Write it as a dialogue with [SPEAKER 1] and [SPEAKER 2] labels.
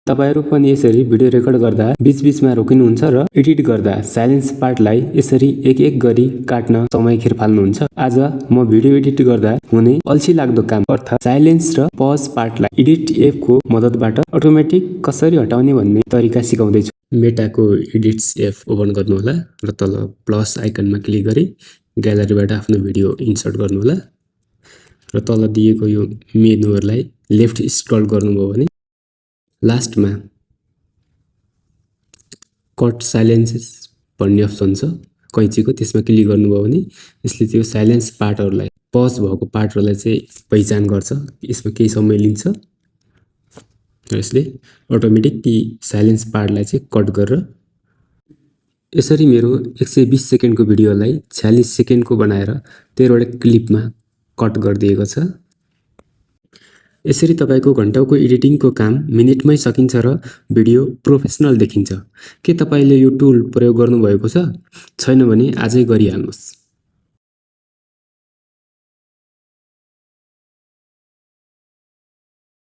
[SPEAKER 1] तपाईहरु पनि यसरी भिडियो रेकर्ड गर्दा बीचबीचमा रोकिनुहुन्छ र एडिट गर्दा साइलेन्स पार्टलाई यसरी एक एक गरी काट्न समय खेर फाल्नुहुन्छ। आज म भिडियो एडिट गर्दा हुने अल्छी लाग्दो काम अर्थात साइलेन्स र पज पार्टलाई एडिट एप को मद्दतबाट अटोमेटिक कसरी हटाउने भन्ने तरिका सिकाउँदै छु। मेटाको एडिट्स एप ओपन गर्नु होला र तल प्लस आइकनमा क्लिक गरी ग्यालरीबाट आफ्नो भिडियो इन्सर्ट गर्नु होला र तल दिएको यो मेनुहरुलाई लेफ्ट स्क्रल गर्नुभयो भने लास्टमा कट साइलेन्सेस भन्ने अप्सन छ कैंचीको, त्यसमा क्लिक गर्नुभयो भने यसले त्यो साइलेन्स पार्टहरुलाई पज भएको पार्टहरुलाई चाहिँ पहिचान गर्छ। यसमा केही समय लिन्छ र यसले अटोमेटिक ती साइलेन्स पार्टलाई चाहिँ कट गरेर यसरी मेरो 120 सेकेन्डको भिडियोलाई 46 सेकेन्डको बनाएर 13 वटा क्लिपमा कट गरिदिएको छ। यसरी तपाईको घण्टौको एडिटिङको काम मिनेटमै सकिन्छ र भिडियो प्रोफेसनल देखिन्छ। के तपाईले यो टुल प्रयोग गर्नुभएको छ? छैन भने आजै गरिहाल्नुस्।